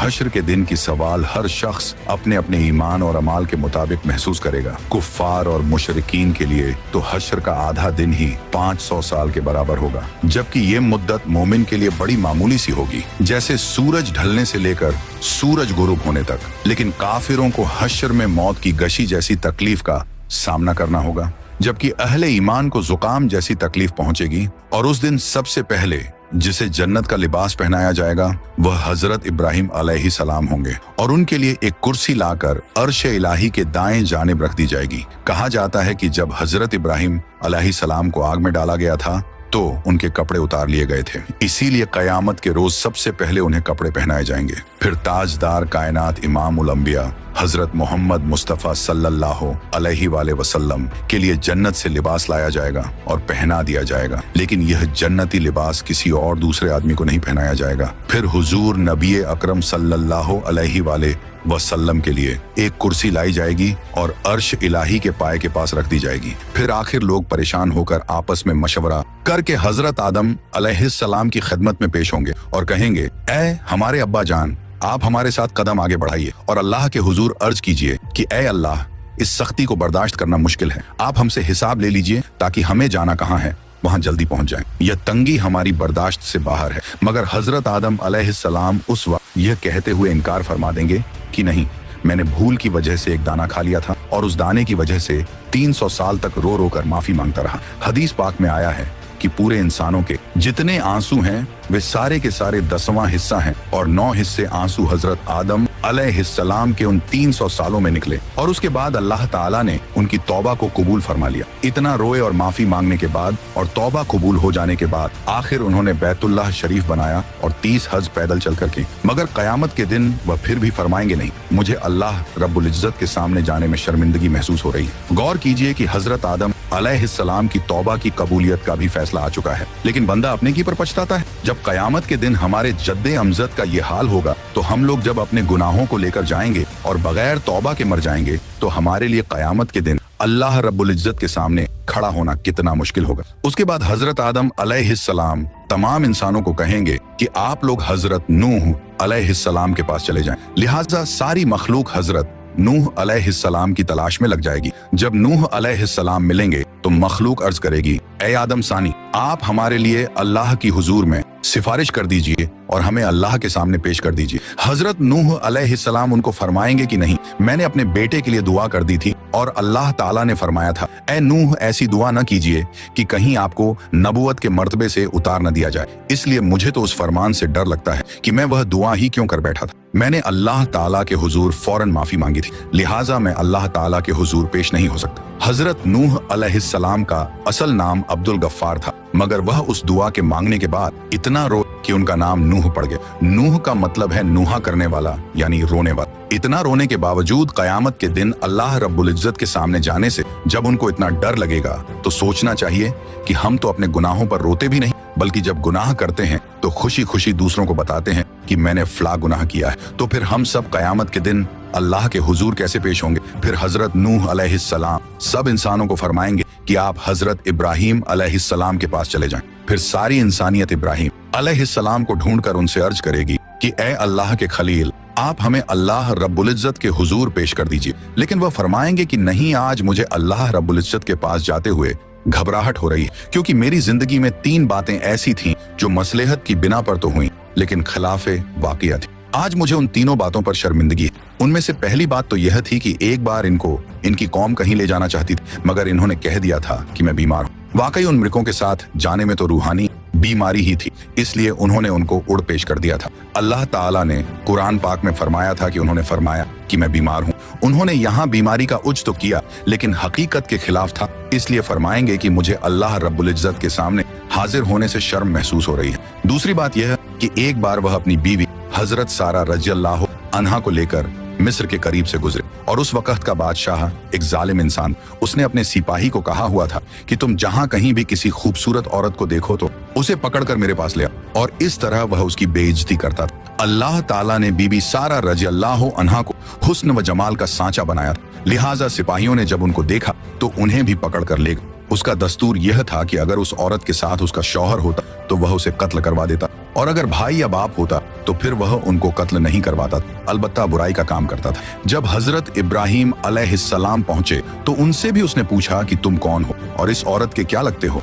हश्र के दिन की सवाल हर शख्स अपने अपने ईमान और अमाल के मुताबिक महसूस करेगा। कुफ्फार और मुशरिकीन के लिए तो हश्र का आधा दिन ही 500 साल के बराबर होगा, जबकि ये मुद्दत मोमिन के लिए बड़ी मामूली सी होगी, जैसे सूरज ढलने से लेकर सूरज गुरूब होने तक। लेकिन काफिरों को हश्र में मौत की गशी जैसी तकलीफ का सामना करना होगा, जबकि अहले ईमान को जुकाम जैसी तकलीफ पहुंचेगी। और उस दिन सबसे पहले जिसे जन्नत का लिबास पहनाया जाएगा वह हजरत इब्राहिम अलैहिस्सलाम होंगे, और उनके लिए एक कुर्सी लाकर अर्श इलाही के दाएं जानिब रख दी जाएगी। कहा जाता है कि जब हजरत इब्राहिम अलैहिस्सलाम को आग में डाला गया था तो उनके कपड़े उतार लिए गए थे, इसीलिए कयामत के रोज सबसे पहले उन्हें कपड़े पहनाए जाएंगे। फिर ताजदार कायनात इमामुल अंबिया हजरत मोहम्मद मुस्तफ़ा सल्लल्लाहु अलैहि वसल्लम के लिए जन्नत से लिबास लाया जाएगा और पहना दिया जाएगा, लेकिन यह जन्नती लिबास किसी और दूसरे आदमी को नहीं पहनाया जाएगा। फिर हुजूर नबी अकरम सल्लल्लाहु अलैहि वसल्लम के लिए एक कुर्सी लाई जाएगी और अर्श इलाही के पाए के पास रख दी जाएगी। फिर आखिर लोग परेशान होकर आपस में मशवरा करके हजरत आदम अलैहिस्सलाम की खिदमत में पेश होंगे और कहेंगे, ऐ हमारे अब्बा जान, आप हमारे साथ कदम आगे बढ़ाइए और अल्लाह के हुजूर अर्ज कीजिए कि ऐ अल्लाह, इस सख्ती को बर्दाश्त करना मुश्किल है, आप हमसे हिसाब ले लीजिए ताकि हमें जाना कहाँ है वहां जल्दी पहुंच जाएं। यह तंगी हमारी बर्दाश्त से बाहर है। मगर हजरत आदम अलैहिस्सलाम उस वक्त यह कहते हुए इनकार फरमा देंगे कि नहीं, मैंने भूल की वजह से एक दाना खा लिया था और उस दाने की वजह से 300 साल तक रो रो कर माफी मांगता रहा। हदीस पाक में आया है कि पूरे इंसानों के जितने आंसू हैं वे सारे के सारे 10वां हिस्सा हैं और 9 हिस्से आंसू हजरत आदम अलैहिस्सलाम के उन 300 सालों में निकले, और उसके बाद अल्लाह ताला ने उनकी तौबा को कबूल फरमा लिया। इतना रोए और माफी मांगने के बाद और तौबा कबूल हो जाने के बाद आखिर उन्होंने बैतुल्लाह शरीफ बनाया और 30 हज पैदल चल कर की। मगर कयामत के दिन वह फिर भी फरमाएंगे, नहीं, मुझे अल्लाह रब्बुल इज्जत के सामने जाने में शर्मिंदगी महसूस हो रही है। गौर कीजिए कि हजरत आदम अलैहिस्सलाम की तौबा की कबूलियत का भी फैसला आ चुका है, लेकिन बंदा अपने की पर पछताता है। जब कयामत के दिन हमारे जद्दे अमजद का ये हाल होगा तो हम लोग जब अपने गुनाहों को लेकर जाएंगे और बगैर तौबा के मर जाएंगे तो हमारे लिए कयामत के दिन अल्लाह रब्बुल इज्जत के सामने खड़ा होना कितना मुश्किल होगा। उसके बाद हजरत आदम अलैहिस्सलाम तमाम इंसानों को कहेंगे कि आप लोग हजरत नूह अलैहिस्सलाम के पास चले जाएं। लिहाजा सारी मखलूक हजरत नूह अलैहिस्सलाम की तलाश में लग जाएगी। जब नूह अलैहिस्सलाम मिलेंगे तो मखलूक अर्ज करेगी, ए आदम सानी, आप हमारे लिए अल्लाह की हुजूर में सिफारिश कर दीजिए और हमें अल्लाह के सामने पेश कर दीजिए। हजरत नूह अलैहिस्सलाम उनको फरमाएंगे कि नहीं, मैंने अपने बेटे के लिए दुआ कर दी थी और अल्लाह ताला ने फरमाया था, ए नूह, ऐसी दुआ न कीजिए कि कहीं आपको नबुवत के मर्तबे से उतार न दिया जाए। इसलिए मुझे तो उस फरमान से डर लगता है कि मैं वह दुआ ही क्यों कर बैठा था। मैंने अल्लाह ताला के हुजूर फौरन माफी मांगी थी, लिहाजा मैं अल्लाह ताला के हुजूर पेश नहीं हो सकता। हजरत नूह अलैहिस्सलाम का असल नाम अब्दुल गफ्फार था, मगर वह उस दुआ के मांगने के बाद इतना रो कि उनका नाम नूह पड़ गया। नूह का मतलब है नूहा करने वाला, यानी रोने वाला। इतना रोने के बावजूद कयामत के दिन अल्लाह रब्बुल इज्जत के सामने जाने से जब उनको इतना डर लगेगा तो सोचना चाहिए कि हम तो अपने गुनाहों पर रोते भी नहीं, बल्कि जब गुनाह करते हैं तो खुशी खुशी दूसरों को बताते हैं कि मैंने फला गुनाह किया है। तो फिर हम सब कयामत के दिन अल्लाह के हुजूर कैसे पेश होंगे? फिर हजरत नूह अलैहिस्सलाम सब इंसानों को फरमाएंगे कि आप हजरत इब्राहिम अलैहिस्सलाम के पास चले जाएं। फिर सारी इंसानियत इब्राहिम अलैहिस्सलाम को ढूंढकर उनसे अर्ज करेगी कि ए अल्लाह के खलील, आप हमें अल्लाह रब्बुल इज्जत के हुजूर पेश कर दीजिए। लेकिन वह फरमाएंगे कि नहीं, आज मुझे अल्लाह रब्बुल इज्जत के पास जाते हुए घबराहट हो रही है, क्योंकि मेरी जिंदगी में 3 बातें ऐसी थीं जो मसलहत की बिना पर तो हुई लेकिन खिलाफे वाक़िया थी। आज मुझे उन तीनों बातों पर शर्मिंदगी है। उनमें से पहली बात तो यह थी कि एक बार इनको इनकी कौम कहीं ले जाना चाहती थी, मगर इन्होंने कह दिया था कि मैं बीमार हूँ। वाकई उन मृगों के साथ जाने में तो रूहानी बीमारी ही थी, इसलिए उन्होंने उनको उड़ पेश कर दिया था। अल्लाह ताला ने कुरान पाक में फरमाया था कि उन्होंने फरमाया कि मैं बीमार हूँ। उन्होंने यहाँ बीमारी का उज तो किया लेकिन हकीकत के खिलाफ था, इसलिए फरमाएंगे कि मुझे अल्लाह रब्बुल इज्जत के सामने हाजिर होने से शर्म महसूस हो रही है। दूसरी बात यह कि एक बार वह अपनी बीवी हजरत सारा रज़ियल्लाहु अन्हा को लेकर मिस्र के करीब से गुजरे और उस वक्त का बादशाह एक जालिम इंसान, उसने अपने सिपाही को कहा हुआ था कि तुम जहां कहीं भी किसी खूबसूरत औरत को देखो तो उसे पकड़कर मेरे पास ले आओ, और इस तरह वह उसकी बेइज्जती करता था। अल्लाह ताला ने बीबी सारा रज़ियल्लाहु अन्हा को हुस्न व जमाल का सांचा बनाया था, लिहाजा सिपाहियों ने जब उनको देखा तो उन्हें भी पकड़ कर ले गए। उसका दस्तूर यह था कि अगर उस औरत के साथ उसका शौहर होता तो वह उसे कत्ल करवा देता, और अगर भाई या बाप होता तो फिर वह उनको कत्ल नहीं करवाता, अलबत्ता बुराई का काम करता था। जब हजरत इब्राहिम अलैहिस्सलाम पहुंचे तो उनसे भी उसने पूछा कि तुम कौन हो और इस औरत के क्या लगते हो।